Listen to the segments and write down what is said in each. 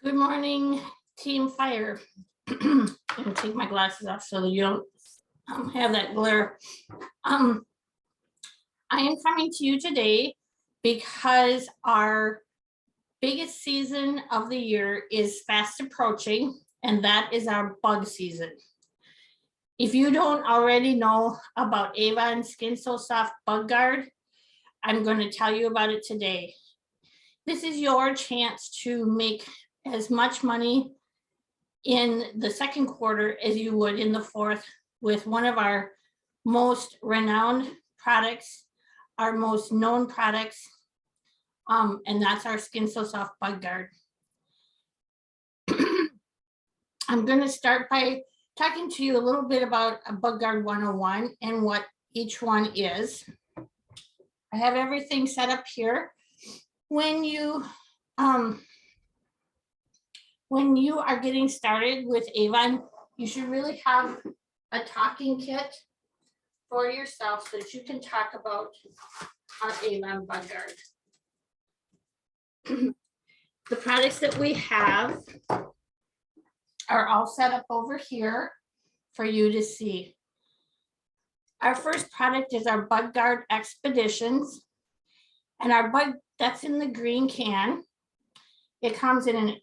Good morning, Team Fire. I'm gonna take my glasses off so that you don't have that glare. I am coming to you today because our biggest season of the year is fast approaching, and that is our bug season. If you don't already know about Avon Skin So Soft Bug Guard, I'm going to tell you about it today. This is your chance to make as much money in the second quarter as you would in the fourth with one of our most renowned products, our most known products, and that's our Skin So Soft Bug Guard. I'm going to start by talking to you a little bit about a Bug Guard 101 and what each one is. I have everything set up here. When you are getting started with Avon, you should really have a talking kit for yourself so that you can talk about our Avon Bug Guard. The products that we have are all set up over here for you to see. Our first product is our Bug Guard Expeditions, and our bug that's in the green can. It comes in an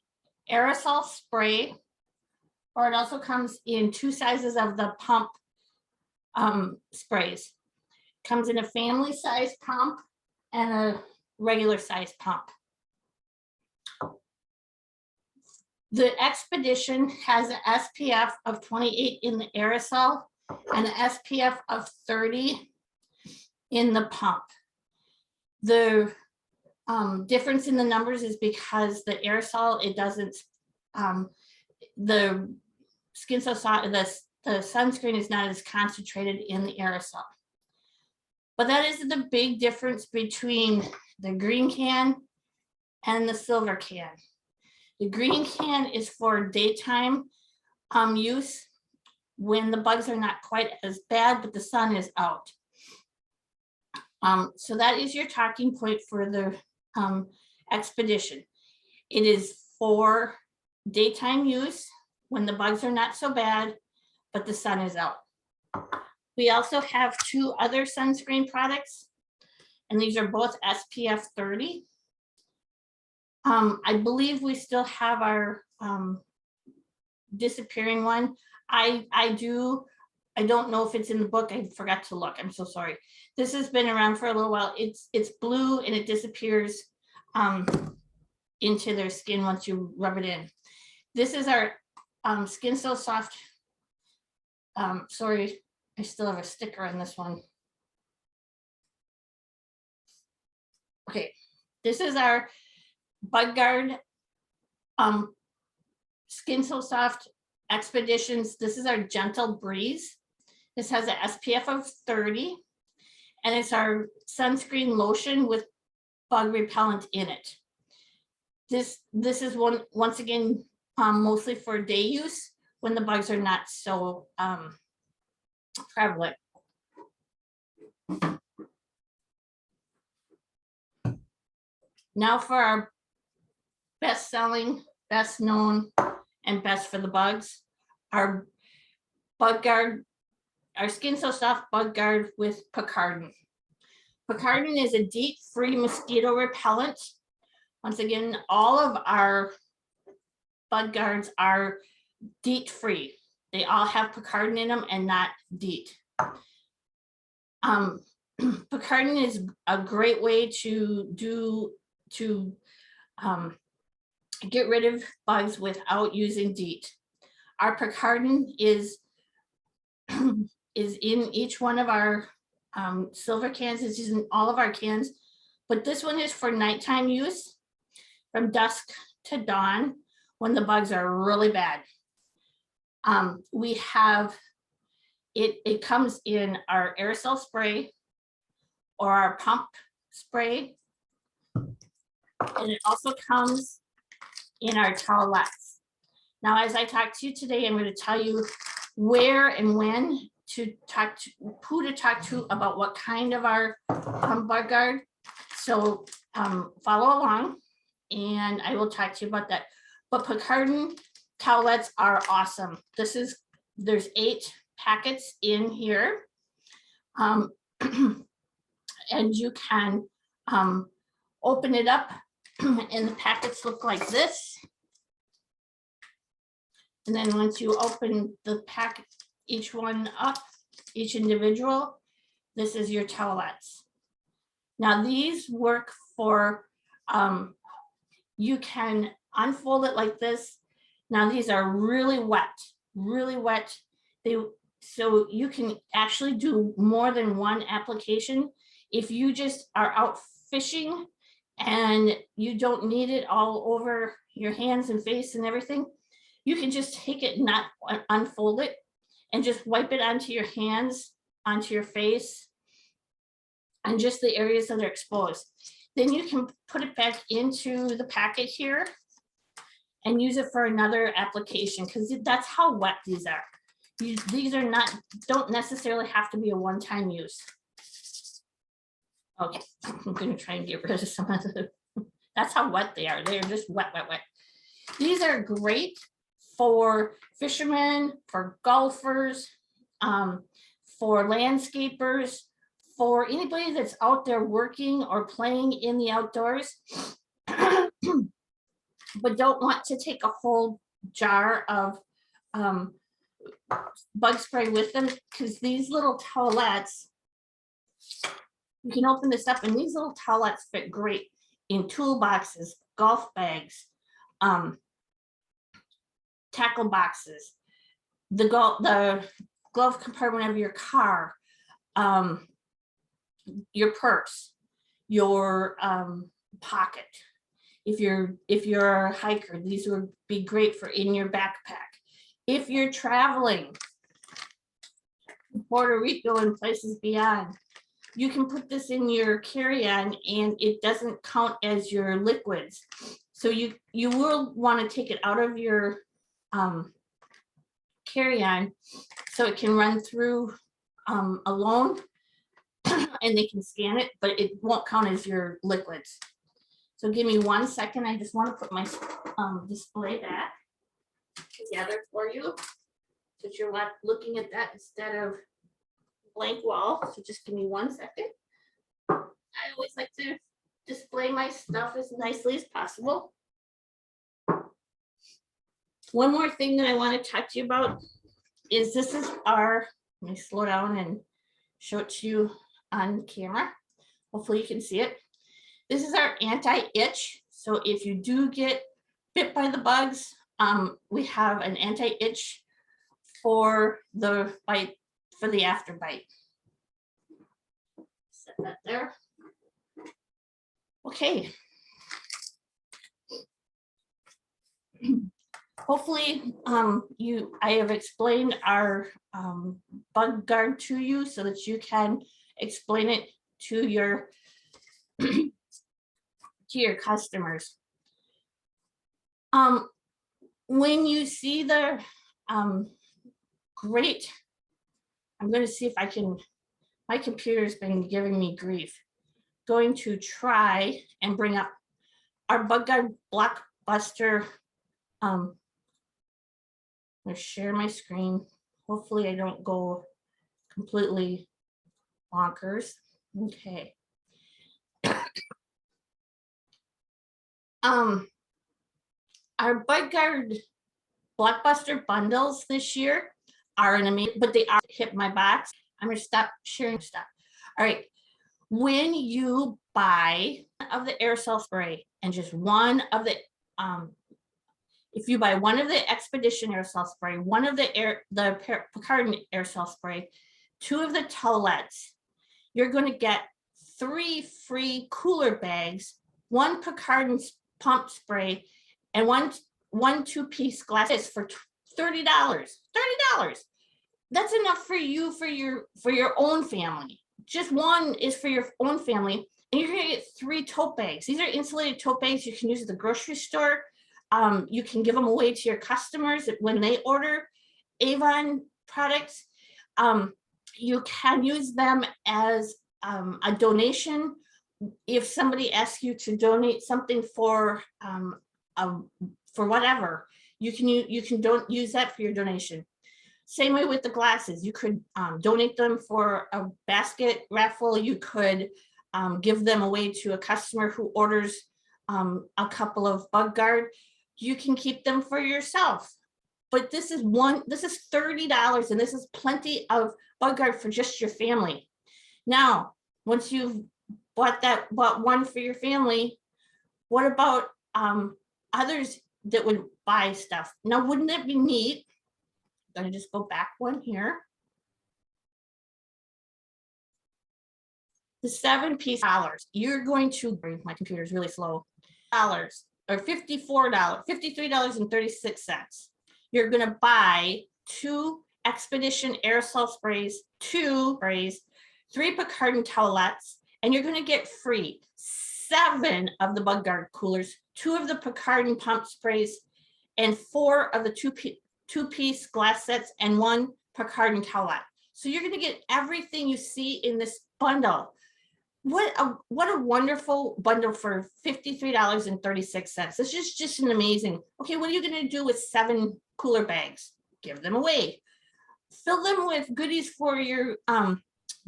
aerosol spray, or it also comes in two sizes of the pump sprays. It comes in a family size pump and a regular size pump. The Expedition has an SPF of 28 in the aerosol and an SPF of 30 in the pump. The difference in the numbers is because the aerosol, it doesn't, the Skin So Soft, the sunscreen is not as concentrated in the aerosol. But that is the big difference between the green can and the silver can. The green can is for daytime use when the bugs are not quite as bad, but the sun is out. So that is your talking point for the Expedition. It is for daytime use when the bugs are not so bad, but the sun is out. We also have two other sunscreen products, and these are both SPF 30. I believe we still have our disappearing one. I don't know if it's in the book. I forgot to look. I'm so sorry. This has been around for a little while. It's blue and it disappears into their skin once you rub it in. This is our Skin So Soft. Sorry, I still have a sticker on this one. Okay, this is our Bug Guard Skin So Soft Expeditions. This is our Gentle Breeze. This has an SPF of 30, and it's our sunscreen lotion with bug repellent in it. This is once again mostly for day use when the bugs are not so prevalent. Now for our best selling, best known, and best for the bugs, our Bug Guard, our Skin So Soft Bug Guard with Picaridin. Picaridin is a DEET-free mosquito repellent. Once again, all of our bug guards are DEET-free. They all have picaridin in them and not DEET. Picaridin is a great way to get rid of bugs without using DEET. Our picaridin is in each one of our silver cans. It's in all of our cans, but this one is for nighttime use from dusk to dawn when the bugs are really bad. We have it comes in our aerosol spray or our pump spray, and it also comes in our towelettes. Now, as I talk to you today, I'm going to tell you where and when to talk to, who to talk to about what kind of our Bug Guard. So follow along and I will talk to you about that. but Picardin towelettes are awesome. There's 8 packets in here. And you can open it up and the packets look like this. And then once you open the packet, each one up, each individual, this is your towelettes. Now these work for, you can unfold it like this. Now these are really wet. So you can actually do more than one application. If you just are out fishing and you don't need it all over your hands and face and everything, you can just take it, not unfold it, and just wipe it onto your hands, onto your face, and just the areas that are exposed. Then you can put it back into the packet here and use it for another application, because that's how wet these are. These are don't necessarily have to be a one-time use. Okay, I'm gonna try and get rid of some of the, that's how wet they are. They're just wet. These are great for fishermen, for golfers, for landscapers, for anybody that's out there working or playing in the outdoors, but don't want to take a whole jar of bug spray with them, because these little towelettes, you can open this up and these little towelettes fit great in toolboxes, golf bags, tackle boxes, the glove compartment of your car, your purse, your pocket. If you're a hiker, these would be great for in your backpack. If you're traveling to Puerto Rico and places beyond, you can put this in your carry-on and it doesn't count as your liquids. So you will want to take it out of your carry-on so it can run through alone and they can scan it, but it won't count as your liquids. So give me 1 second. I just want to put my display back together for you, so you're not looking at that instead of blank wall. So just give me 1 second. I always like to display my stuff as nicely as possible. One more thing that I want to talk to you about is this is our, let me slow down and show it to you on camera. Hopefully you can see it. This is our anti-itch. So if you do get bit by the bugs, we have an anti-itch for the bite, for the after bite. Set that there. Okay. Hopefully I have explained our bug guard to you so that you can explain it to your to your customers. When you see the great, I'm going to see if I can, my computer's been giving me grief. Going to try and bring up our bug guard blockbuster. I'm going to share my screen. Hopefully I don't go completely bonkers. Okay. Our bug guard blockbuster bundles this year are an amazing, but they are hit my box. I'm going to stop sharing stuff. All right. When you buy of the aerosol spray and just one of the, if you buy one of the Expedition aerosol spray, one of the Picardin aerosol spray, 2 of the towelettes, you're going to get 3 free cooler bags, 1 Picardin pump spray, and one 2-piece glass for $30. $30. That's enough for you for your own family. Just one is for your own family, and you're gonna get 3 tote bags. These are insulated tote bags you can use at the grocery store. You can give them away to your customers when they order Avon products. You can use them as a donation. If somebody asks you to donate something for for whatever. You can don't use that for your donation. Same way with the glasses. You could donate them for a basket raffle. You could give them away to a customer who orders a couple of Bug Guard. You can keep them for yourself. But this is $30, and this is plenty of Bug Guard for just your family. Now, once you've bought one for your family, what about others that would buy stuff? Now, wouldn't it be neat? I'm gonna just go back one here. The 7-piece dollars, you're going to, my computer is really slow, dollars or $54, $53.36. You're gonna buy 2 Expedition aerosol sprays, 2 sprays, 3 Picaridin towelettes, and you're gonna get free 7 of the Bug Guard coolers, 2 of the Picaridin pump sprays, and 4 of the two-piece glass sets, and 1 Picaridin towelette. So you're gonna get everything you see in this bundle. What a wonderful bundle for $53.36. This is just an amazing. Okay, what are you gonna do with 7 cooler bags? Give them away. Fill them with goodies for your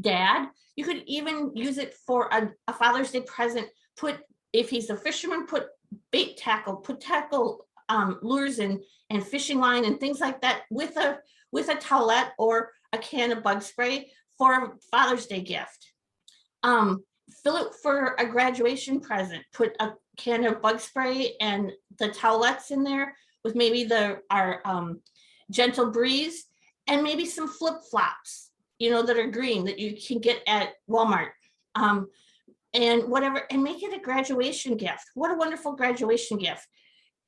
dad. You could even use it for a Father's Day present. If he's a fisherman, put bait tackle, put tackle lures and fishing line and things like that with a towelette or a can of bug spray for a Father's Day gift. Fill it for a graduation present. Put a can of bug spray and the towelettes in there with maybe our Gentle Breeze and maybe some flip-flops, that are green that you can get at Walmart. And whatever, and make it a graduation gift. What a wonderful graduation gift.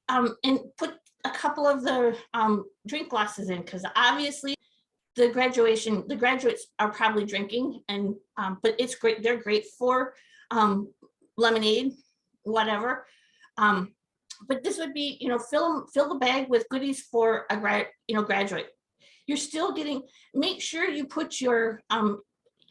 And put a couple of the drink glasses in, because obviously the graduates are probably drinking, and but it's great. They're great for lemonade, whatever. But this would be, fill the bag with goodies for a graduate. You're still getting, make sure you put your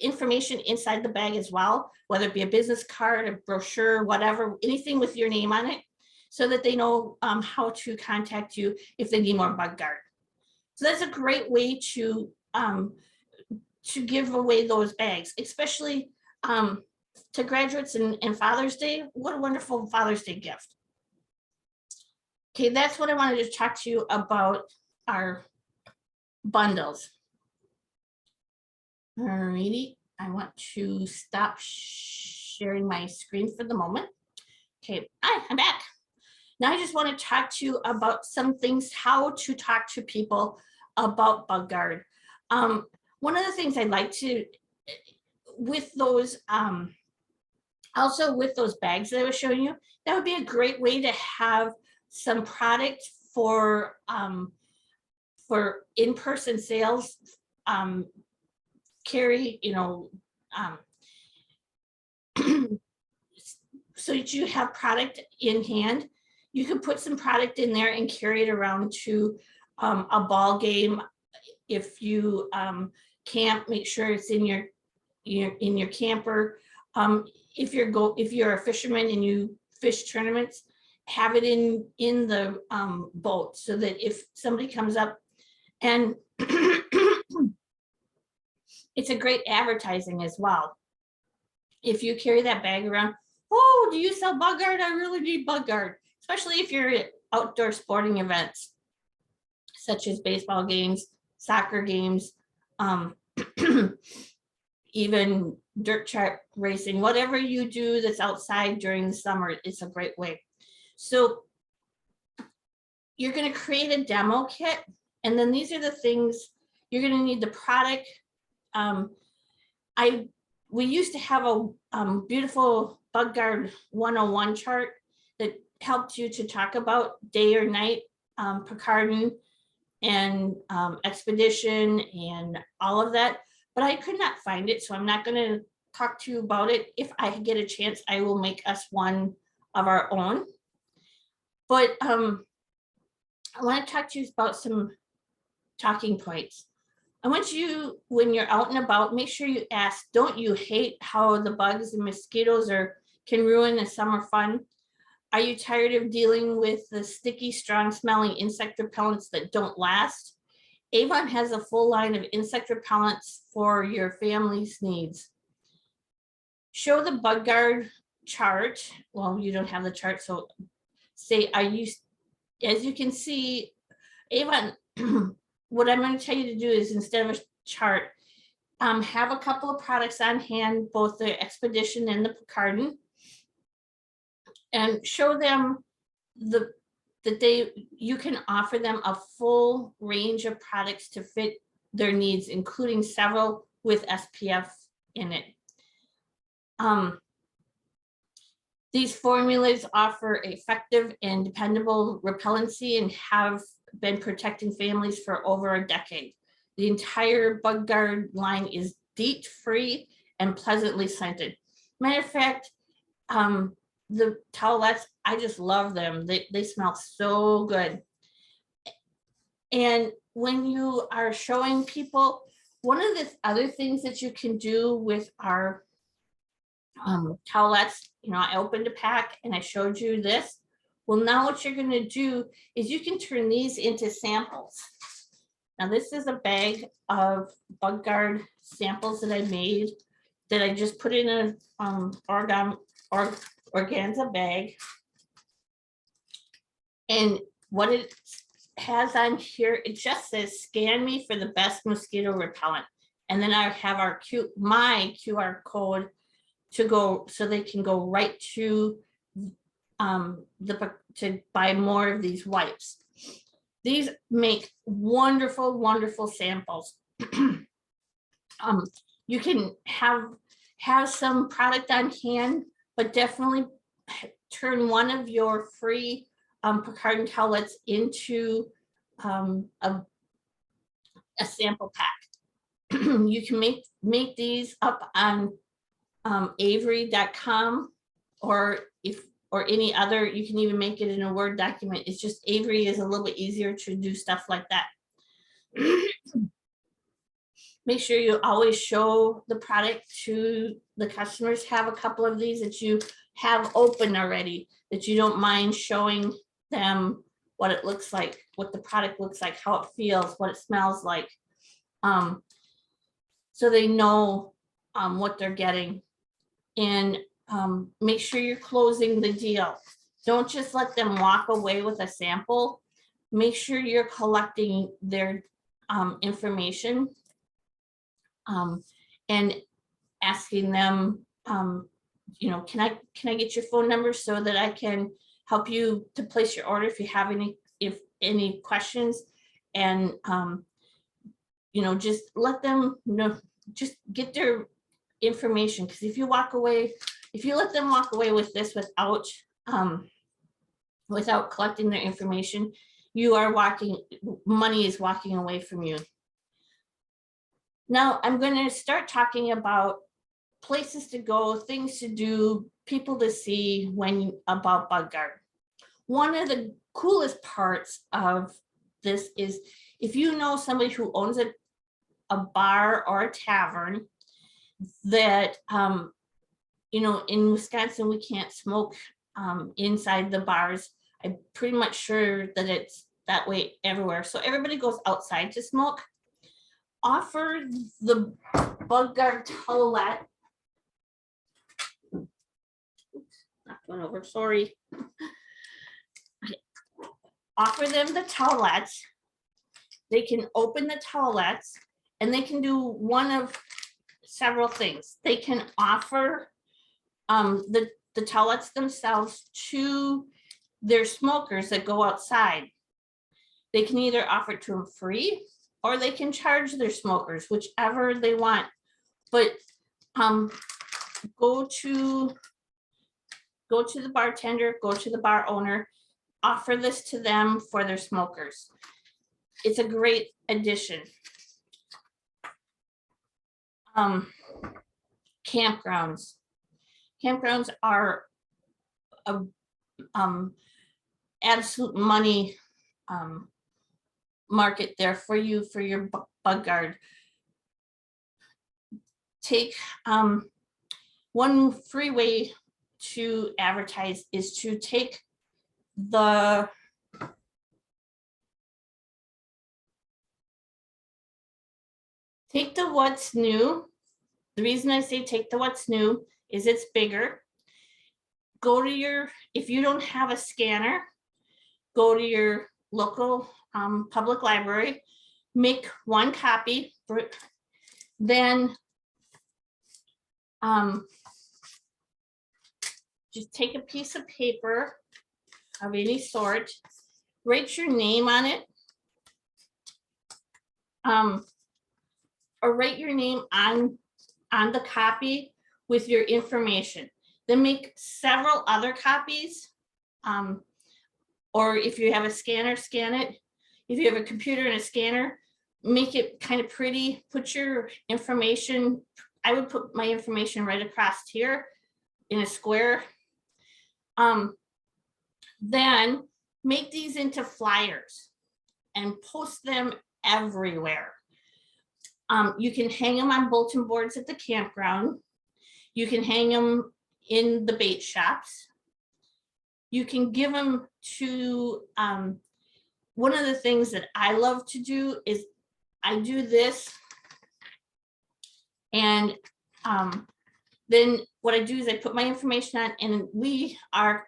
information inside the bag as well, whether it be a business card, a brochure, whatever, anything with your name on it, so that they know how to contact you if they need more Bug Guard. So that's a great way to give away those bags, especially to graduates and Father's Day. What a wonderful Father's Day gift. Okay, that's what I wanted to talk to you about, our bundles. Alrighty, I want to stop sharing my screen for the moment. Okay, hi, I'm back. Now I just want to talk to you about some things, how to talk to people about Bug Guard. One of the things I'd like to, with those, also with those bags that I was showing you, that would be a great way to have some product for in-person sales. Carry, so that you have product in hand. You can put some product in there and carry it around to a ball game. If you camp, make sure it's in your camper. If you're a fisherman and you fish tournaments, have it in the boat, so that if somebody comes up, and it's a great advertising as well. If you carry that bag around, oh, do you sell Bug Guard? I really need Bug Guard, especially if you're at outdoor sporting events, such as baseball games, soccer games, even dirt track racing, whatever you do that's outside during the summer, it's a great way. So you're going to create a demo kit, and then these are the things you're going to need: the product. We used to have a beautiful Bug Guard 101 chart that helped you to talk about day or night, Picaridin and Expedition and all of that, but I could not find it, so I'm not going to talk to you about it. If I get a chance, I will make us one of our own. But I want to talk to you about some talking points. I want you, when you're out and about, make sure you ask, don't you hate how the bugs and mosquitoes can ruin the summer fun? Are you tired of dealing with the sticky, strong smelling insect repellents that don't last? Avon has a full line of insect repellents for your family's needs. Show the bug guard chart. Well, you don't have the chart, so say, are you, as you can see, Avon, what I'm going to tell you to do is, instead of a chart, have a couple of products on hand, both the Expedition and the Picardin, and show them that you can offer them a full range of products to fit their needs, including several with SPF in it. These formulas offer effective and dependable repellency and have been protecting families for over a decade. The entire Bug Guard line is DEET free and pleasantly scented. Matter of fact, the towelettes, I just love them. They smell so good. And when you are showing people, one of the other things that you can do with our towelettes, you know, I opened a pack and I showed you this. Well, now what you're going to do is you can turn these into samples. Now this is a bag of Bug Guard samples that I made, that I just put in a organza bag. And what it has on here, it just says, scan me for the best mosquito repellent. And then I have my QR code to go, so they can go right to to buy more of these wipes. These make wonderful, wonderful samples. You can have some product on hand, but definitely turn one of your free Picardin towelettes into a sample pack. You can make these up on Avery.com, or any other. You can even make it in a Word document. It's just Avery is a little bit easier to do stuff like that. Make sure you always show the product to the customers. Have a couple of these that you have open already, that you don't mind showing them what it looks like, what the product looks like, how it feels, what it smells like, so they know what they're getting. And make sure you're closing the deal. Don't just let them walk away with a sample. Make sure you're collecting their information and asking them, you know, can I get your phone number so that I can help you to place your order if you have any questions. And you know, just let them know, just get their information, because if you let them walk away with this without collecting their information, money is walking away from you. Now I'm going to start talking about places to go, things to do, people to see about Bug Guard. One of the coolest parts of this is, if you know somebody who owns a bar or a tavern that, you know, in Wisconsin, we can't smoke inside the bars. I'm pretty much sure that it's that way everywhere. So everybody goes outside to smoke. Offer the Bug Guard towelette. Not going over, sorry. Offer them the towelettes. They can open the towelettes and they can do one of several things. They can offer the towelettes themselves to their smokers that go outside. They can either offer it to them free, or they can charge their smokers, whichever they want. But go to the bartender, go to the bar owner, offer this to them for their smokers. It's a great addition. Campgrounds. Campgrounds are a absolute money market there for you, for your Bug Guard. Take one free way to advertise is to take the what's new. The reason I say take the what's new is it's bigger. Go to your, if you don't have a scanner, go to your local public library, make one copy, then just take a piece of paper of any sort, write your name on it, or write your name on the copy with your information. Then make several other copies, or if you have a scanner, scan it. If you have a computer and a scanner, make it kind of pretty, put your information, I would put my information right across here in a square. Then make these into flyers and post them everywhere. You can hang them on bulletin boards at the campground. You can hang them in the bait shops. You can give them to, one of the things that I love to do is I do this, and then what I do is I put my information on, and we are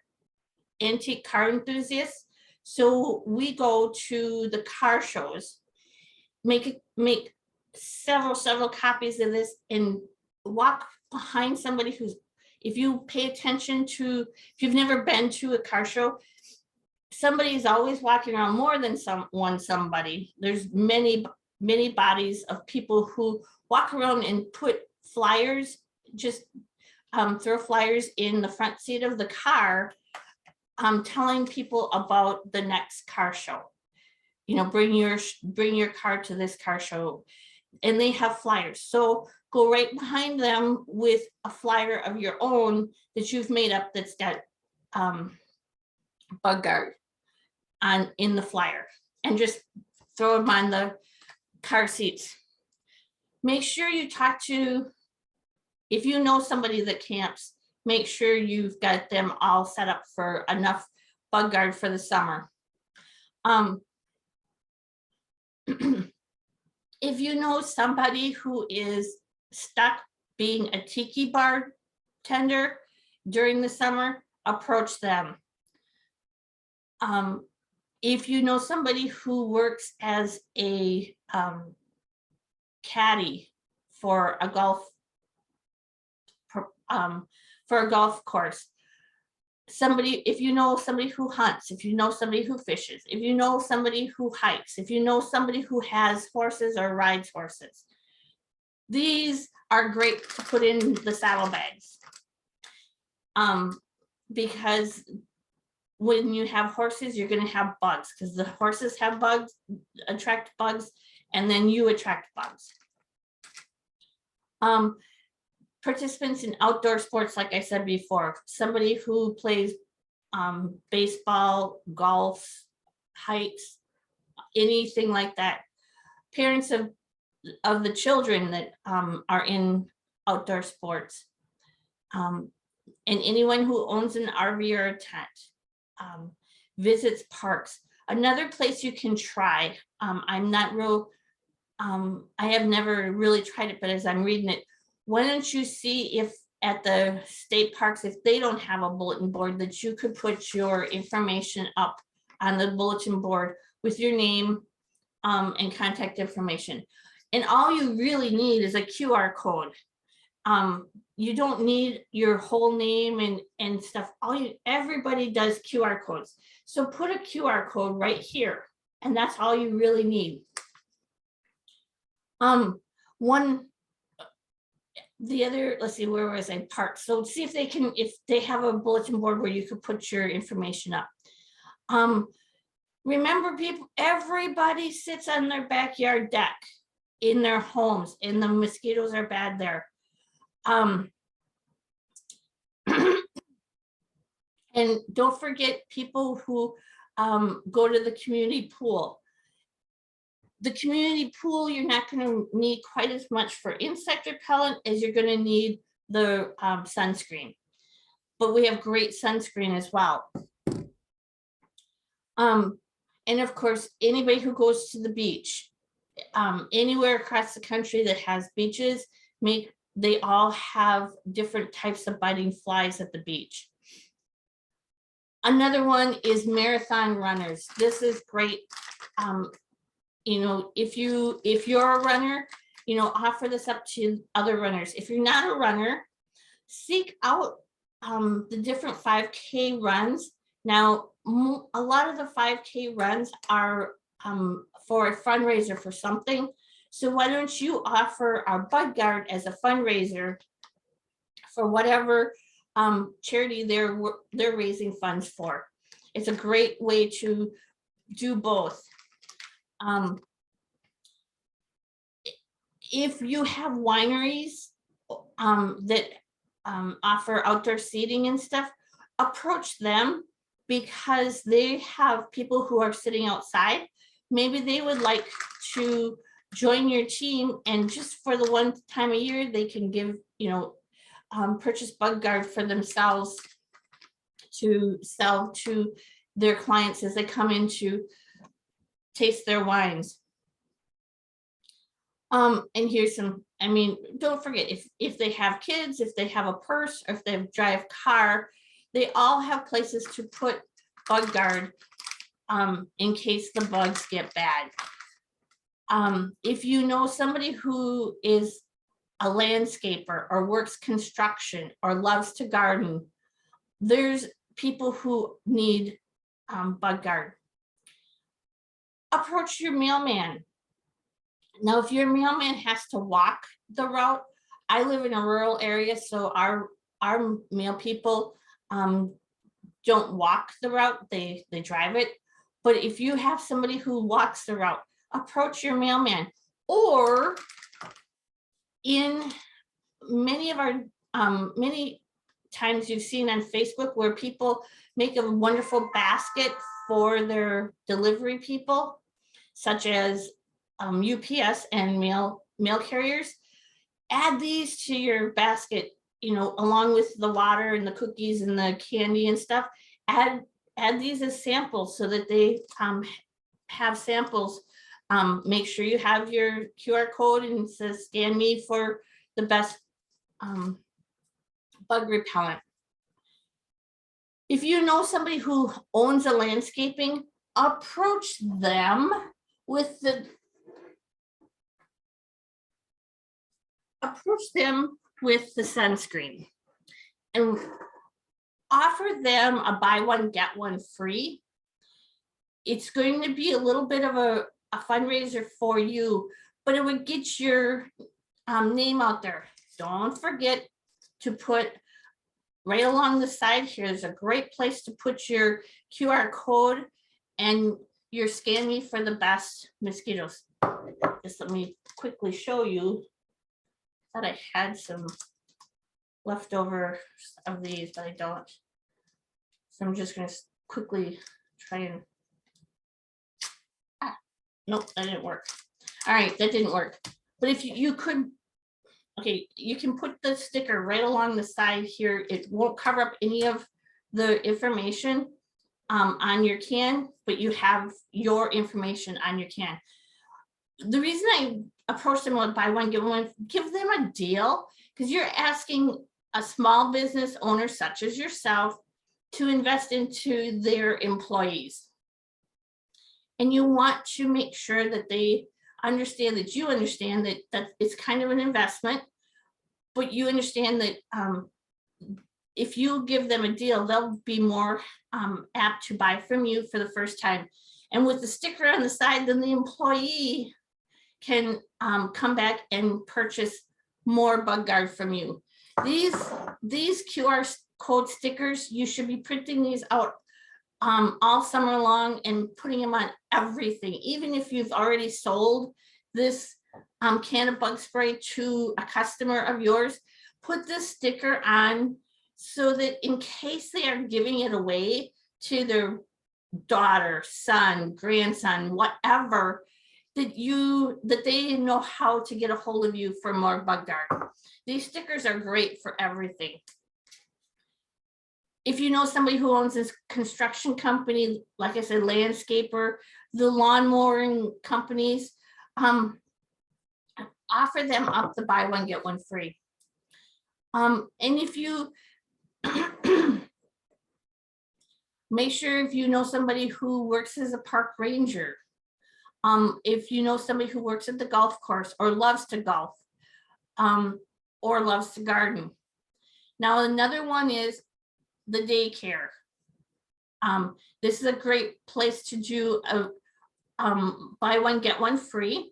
antique car enthusiasts, so we go to the car shows, make several copies of this, and walk behind somebody who's, if you pay attention to, if you've never been to a car show, somebody is always walking around, more than somebody. There's many bodies of people who walk around and put flyers, just throw flyers in the front seat of the car, telling people about the next car show. You know, bring your car to this car show, and they have flyers. So go right behind them with a flyer of your own that you've made up that's got bug guard in the flyer, and just throw them on the car seats. Make sure you talk to, if you know somebody that camps, make sure you've got them all set up for enough bug guard for the summer. If you know somebody who is stuck being a tiki bartender during the summer, approach them. If you know somebody who works as a caddy for a golf course, if you know somebody who hunts, if you know somebody who fishes, if you know somebody who hikes, if you know somebody who has horses or rides horses, these are great to put in the saddlebags, because when you have horses, you're going to have bugs, because the horses have bugs, attract bugs, and then you attract bugs. Participants in outdoor sports, like I said before, somebody who plays baseball, golf, hikes, anything like that. Parents of the children that are in outdoor sports, and anyone who owns an RV or a tent, visits parks. Another place you can try, I'm not real, I have never really tried it, but as I'm reading it, why don't you see if at the state parks, if they don't have a bulletin board, that you could put your information up on the bulletin board with your name and contact information. And all you really need is a QR code. You don't need your whole name and stuff. Everybody does QR codes. So put a QR code right here, and that's all you really need. Let's see, where was I? Parks. So see if they have a bulletin board where you could put your information up. Remember, people, everybody sits on their backyard deck in their homes, and the mosquitoes are bad there. And don't forget people who go to the community pool. The community pool, you're not going to need quite as much for insect repellent as you're going to need the sunscreen. but we have great sunscreen as well. And of course, anybody who goes to the beach, anywhere across the country that has beaches, they all have different types of biting flies at the beach. Another one is marathon runners. This is great. You know, if you're a runner, you know, offer this up to other runners. If you're not a runner, seek out the different 5K runs. Now, a lot of the 5K runs are for a fundraiser for something. So why don't you offer our Bud Guard as a fundraiser for whatever charity they're raising funds for. It's a great way to do both. If you have wineries that offer outdoor seating and stuff, approach them, because they have people who are sitting outside. Maybe they would like to join your team, and just for the one time a year, they can give, you know, purchase Bud Guard for themselves to sell to their clients as they come in to taste their wines. And here's some, I mean, don't forget, if they have kids, if they have a purse, or if they drive car, they all have places to put Bud Guard in case the bugs get bad. If you know somebody who is a landscaper or works construction or loves to garden, there's people who need Bud Guard. Approach your mailman. Now, if your mailman has to walk the route, I live in a rural area, so our mail people don't walk the route, they drive it. But if you have somebody who walks the route, approach your mailman. Or in many of our many times you've seen on Facebook where people make a wonderful basket for their delivery people, such as UPS and mail carriers. Add these to your basket, you know, along with the water and the cookies and the candy and stuff. Add these as samples so that they have samples. Make sure you have your QR code and it says scan me for the best bug repellent. If you know somebody who owns a landscaping, approach them with the sunscreen and offer them a buy one get one free. It's going to be a little bit of a fundraiser for you, but it would get your name out there. Don't forget to put right along the side here is a great place to put your QR code and your scan me for the best mosquitoes. Just let me quickly show you. Thought I had some leftover of these, but I don't. So I'm just going to quickly try and. Nope, that didn't work. All right, that didn't work. But if you could, okay, you can put the sticker right along the side here. It won't cover up any of the information on your can, but you have your information on your can. The reason I approach them with buy one, get one, give them a deal, because you're asking a small business owner such as yourself to invest into their employees. And you want to make sure that they understand that you understand that it's kind of an investment, but you understand that if you give them a deal, they'll be more apt to buy from you for the first time. And with the sticker on the side, then the employee can come back and purchase more Bud Guard from you. These QR code stickers, you should be printing these out all summer long and putting them on everything. Even if you've already sold this can of bug spray to a customer of yours, put this sticker on so that in case they are giving it away to their daughter, son, grandson, whatever, that they know how to get a hold of you for more Bud Guard. These stickers are great for everything. if you know somebody who owns this construction company, like I said, landscaper, the lawn mowing companies, offer them up the buy one, get one free. And if you make sure if you know somebody who works as a park ranger, if you know somebody who works at the golf course or loves to golf, or loves to garden. Now, another one is the daycare. This is a great place to do a buy one, get one free.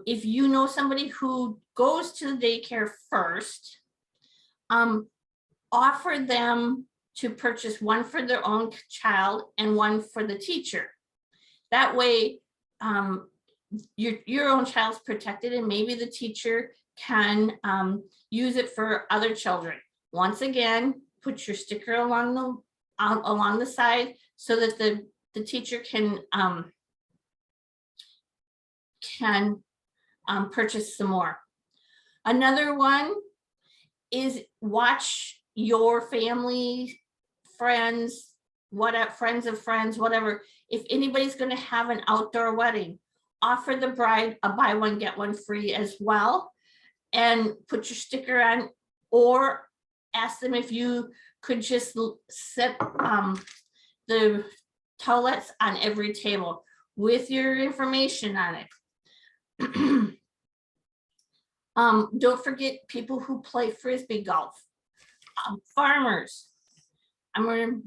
If you know somebody who goes to the daycare first, offer them to purchase one for their own child and one for the teacher. That way, your own child's protected, and maybe the teacher can use it for other children. Once again, put your sticker along the side so that the teacher can purchase some more. Another one is watch your family, friends, friends of friends, whatever. If anybody's going to have an outdoor wedding, offer the bride a buy one, get one free as well, and put your sticker on, or ask them if you could just set the towelettes on every table with your information on it. Don't forget people who play Frisbee golf, farmers. I'm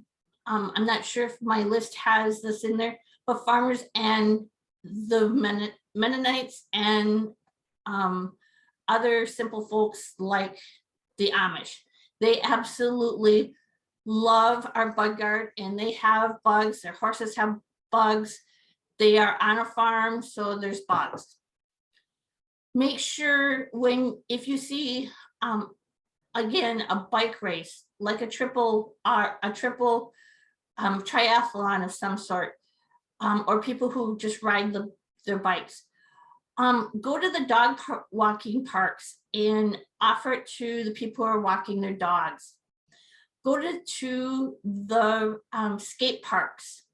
not sure if my list has this in there, but farmers and the Mennonites and other simple folks like the Amish. They absolutely love our bug guard, and they have bugs. Their horses have bugs. They are on a farm, so there's bugs. Make sure if you see, again, a bike race, like a triple triathlon of some sort, or people who just ride their bikes, go to the dog walking parks and offer it to the people who are walking their dogs. Go to the skate parks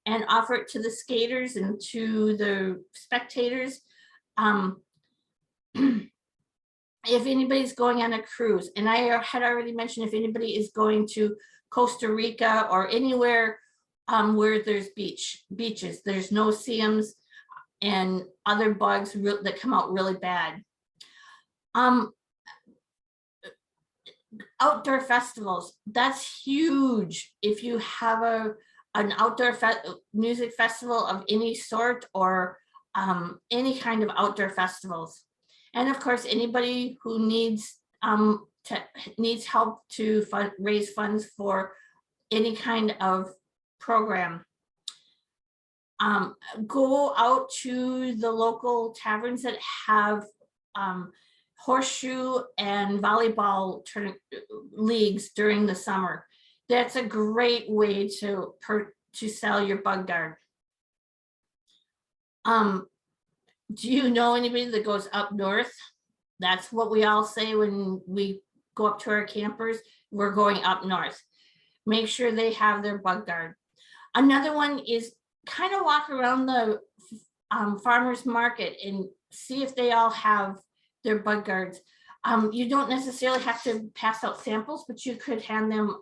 and offer it to the skaters and to the spectators. If anybody's going on a cruise, and I had already mentioned, if anybody is going to Costa Rica or anywhere where there's beaches, there's no-see-ums and other bugs that come out really bad. Outdoor festivals, that's huge. If you have an outdoor music festival of any sort, or any kind of outdoor festivals. And of course, anybody who needs help to raise funds for any kind of program. Go out to the local taverns that have horseshoe and volleyball leagues during the summer. That's a great way to sell your bug guard. Do you know anybody that goes up north? That's what we all say when we go up to our campers. We're going up north. Make sure they have their bug guard. Another one is kind of walk around the farmers market and see if they all have their bug guards. You don't necessarily have to pass out samples, but you could hand them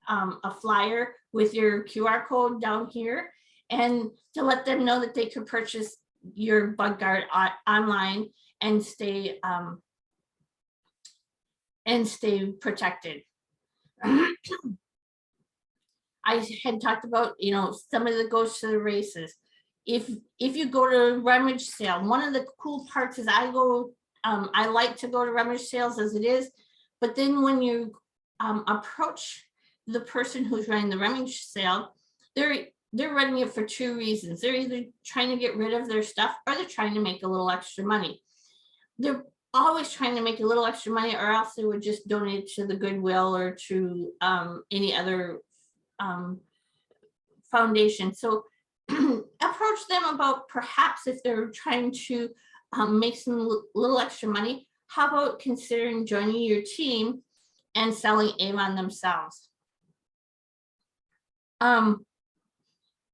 a flyer with your QR code down here, and to let them know that they could purchase your bug guard online and stay protected. I had talked about, somebody that goes to the races. If you go to rummage sale, one of the cool parts is I like to go to rummage sales as it is, but then when you approach the person who's running the rummage sale, they're running it for two reasons. They're either trying to get rid of their stuff, or they're trying to make a little extra money. They're always trying to make a little extra money, or else they would just donate to the Goodwill or to any other foundation. So approach them about, perhaps if they're trying to make some little extra money, how about considering joining your team and selling Avon themselves?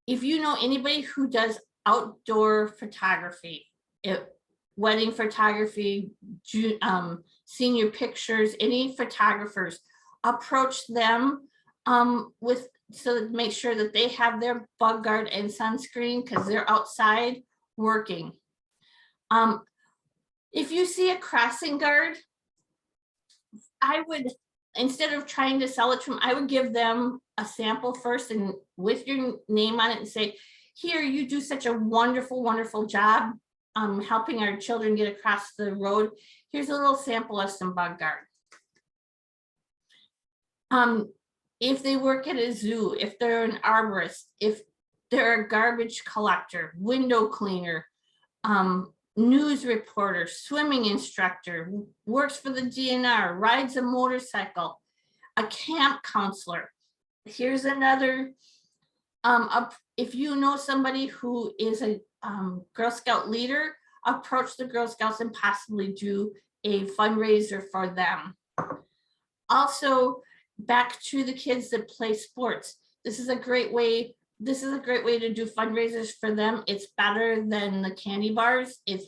If you know anybody who does outdoor photography, wedding photography, senior pictures, any photographers, approach them so make sure that they have their bug guard and sunscreen because they're outside working. If you see a crossing guard, I would, instead of trying to sell it to them, I would give them a sample first and with your name on it and say, here, you do such a wonderful, wonderful job helping our children get across the road. Here's a little sample of some bug guard. If they work at a zoo, if they're an arborist, if they're a garbage collector, window cleaner, news reporter, swimming instructor, works for the DNR, rides a motorcycle, a camp counselor. Here's another, if you know somebody who is a Girl Scout leader, approach the Girl Scouts and possibly do a fundraiser for them. Also, back to the kids that play sports. This is a great way to do fundraisers for them. It's better than the candy bars. It's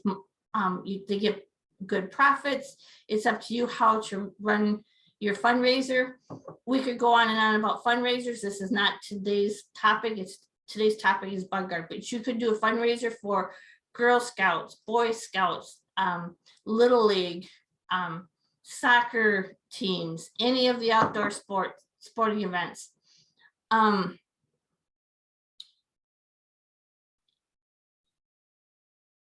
they get good profits. It's up to you how to run your fundraiser. We could go on and on about fundraisers. This is not today's topic. Today's topic is bug guard, but you could do a fundraiser for Girl Scouts, Boy Scouts, Little League, soccer teams, any of the outdoor sporting events.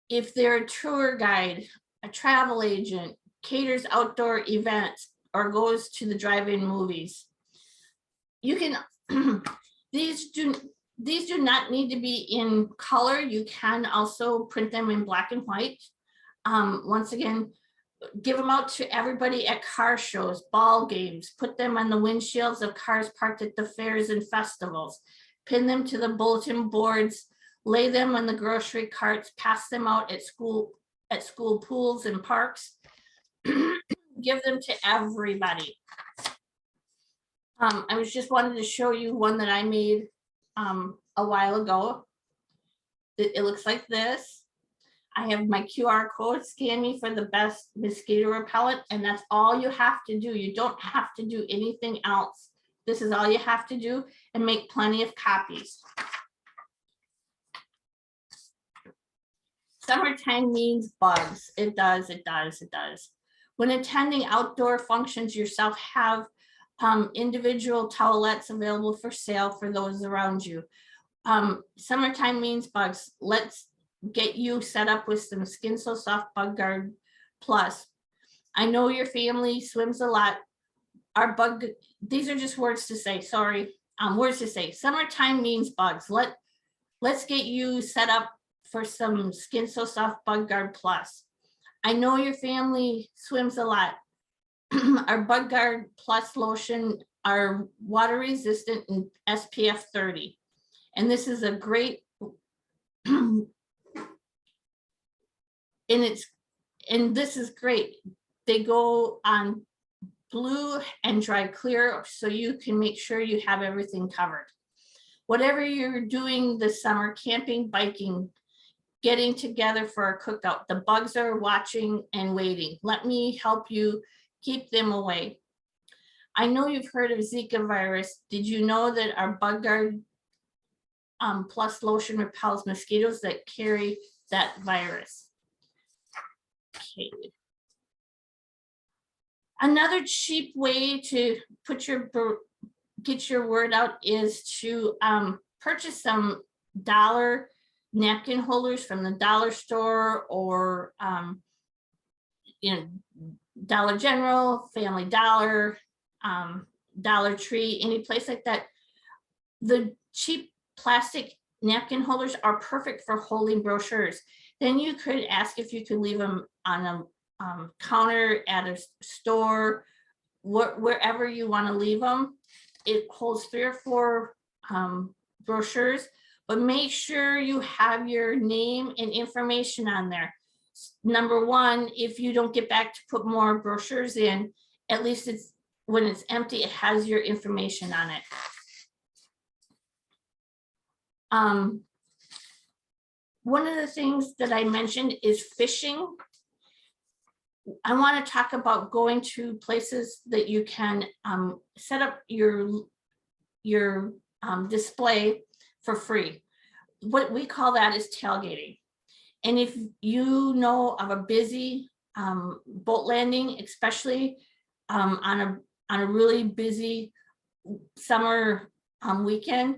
If they're a tour guide, a travel agent, caters outdoor events, or goes to the drive-in movies, you can, these do not need to be in color. You can also print them in black and white. Once again, give them out to everybody at car shows, ball games, put them on the windshields of cars parked at the fairs and festivals, pin them to the bulletin boards, lay them on the grocery carts, pass them out at school pools and parks. Give them to everybody. I was just wanted to show you one that I made a while ago. It looks like this. I have my QR code, scan me for the best mosquito repellent, and that's all you have to do. You don't have to do anything else. This is all you have to do, and make plenty of copies. Summertime means bugs. It does, it does, it does. When attending outdoor functions yourself, have individual towelettes available for sale for those around you. Summertime means bugs. Let's get you set up with some Skin So Soft Bug Guard Plus. I know your family swims a lot. These are just words to say, sorry. Words to say, summertime means bugs. Let's get you set up for some Skin So Soft Bug Guard Plus. I know your family swims a lot. Our Bug Guard Plus lotion are water resistant and SPF 30. And this is a great, and this is great. They go on blue and dry clear, so you can make sure you have everything covered. Whatever you're doing this summer, camping, biking, getting together for a cookout, the bugs are watching and waiting. Let me help you keep them away. I know you've heard of Zika virus. Did you know that our Bug Guard Plus lotion repels mosquitoes that carry that virus? Okay. Another cheap way to get your word out is to purchase some dollar napkin holders from the dollar store or Dollar General, Family Dollar, Dollar Tree, any place like that. The cheap plastic napkin holders are perfect for holding brochures. Then you could ask if you could leave them on a counter at a store, wherever you want to leave them. It holds 3 or 4 brochures, but make sure you have your name and information on there. Number one, if you don't get back to put more brochures in, at least when it's empty, it has your information on it. One of the things that I mentioned is fishing. I want to talk about going to places that you can set up your display for free. What we call that is tailgating. And if you know of a busy boat landing, especially on a really busy summer weekend,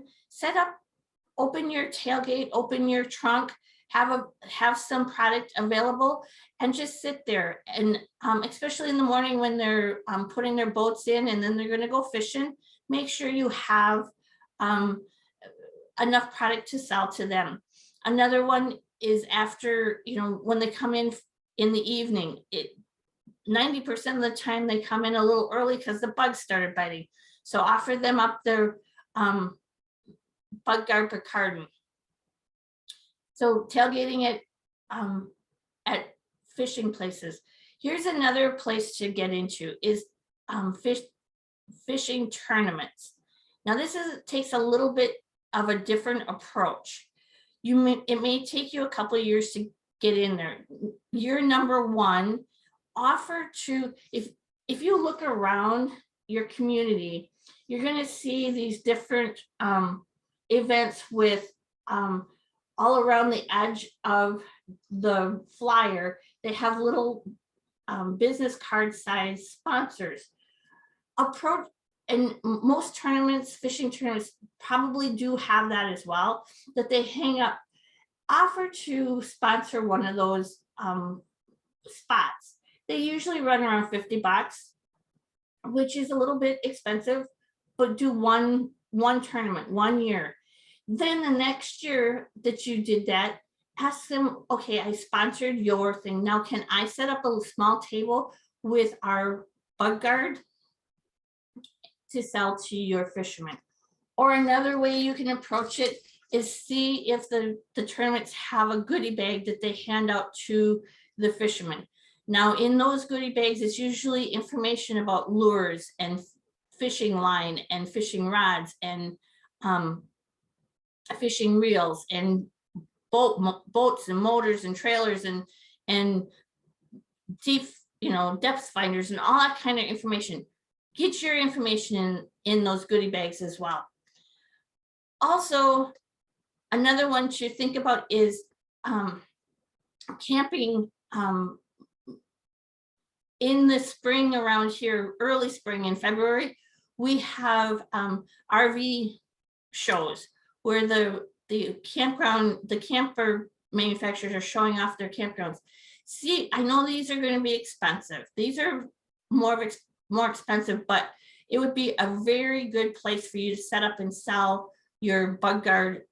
open your tailgate, open your trunk, have some product available, and just sit there. And especially in the morning when they're putting their boats in and then they're going to go fishing, make sure you have enough product to sell to them. Another one is after, when they come in the evening, 90% of the time they come in a little early because the bugs started biting. So offer them up their Bug Guard Picarden. So tailgating at fishing places. Here's another place to get into is fishing tournaments. Now this takes a little bit of a different approach. It may take you a couple of years to get in there. Year number one, offer to, if you look around your community, you're going to see these different events with all around the edge of the flyer. They have little business card size sponsors. Approach, and most tournaments, fishing tournaments probably do have that as well, that they hang up. Offer to sponsor one of those spots. They usually run around $50, which is a little bit expensive, but do one tournament, 1 year. Then the next year that you did that, ask them, okay, I sponsored your thing. Now, can I set up a small table with our Bug Guard to sell to your fishermen? Or another way you can approach it is see if the tournaments have a goodie bag that they hand out to the fishermen. Now, in those goodie bags, it's usually information about lures and fishing line and fishing rods and fishing reels and boats and motors and trailers and deep, depth finders and all that kind of information. Get your information in those goodie bags as well. Also, another one to think about is camping in the spring around here, early spring in February. We have RV shows where the camper manufacturers are showing off their campgrounds. See, I know these are going to be expensive. These are more expensive, but it would be a very good place for you to set up and sell your Bug Guard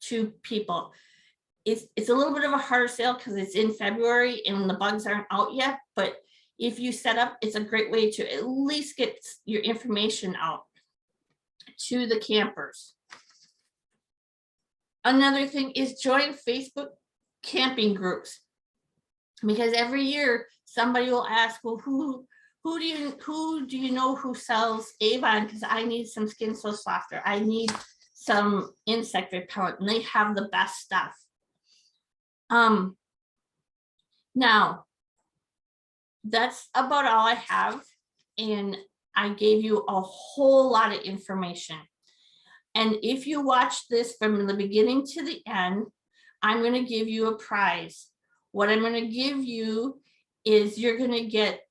to people. It's a little bit of a harder sale because it's in February and the bugs aren't out yet, but if you set up, it's a great way to at least get your information out to the campers. Another thing is join Facebook camping groups, because every year somebody will ask, well, who do you know who sells Avon, because I need some Skin So Softer, I need some insect repellent, and they have the best stuff. Now that's about all I have, and I gave you a whole lot of information. And if you watch this from the beginning to the end, I'm going to give you a prize. What I'm going to give you is you're going to get,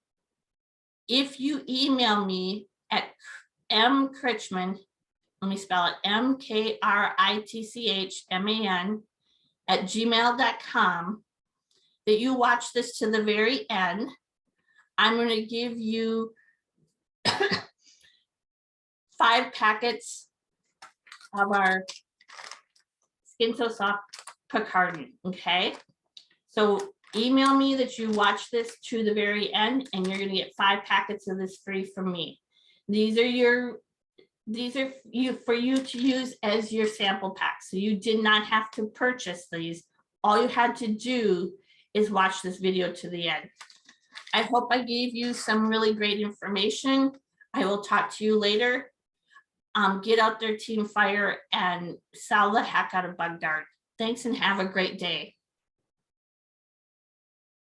if you email me at mkritchman, let me spell it, mkritchman @gmail.com, that you watch this to the very end, I'm going to give you 5 packets of our Skin So Soft Picarden. Okay, so email me that you watch this to the very end, and you're going to get 5 packets of this free from me. These are for you to use as your sample pack. So you did not have to purchase these. All you had to do is watch this video to the end. I hope I gave you some really great information. I will talk to you later. Get out there, Team Fire, and sell the heck out of Bug Dart. Thanks and have a great day.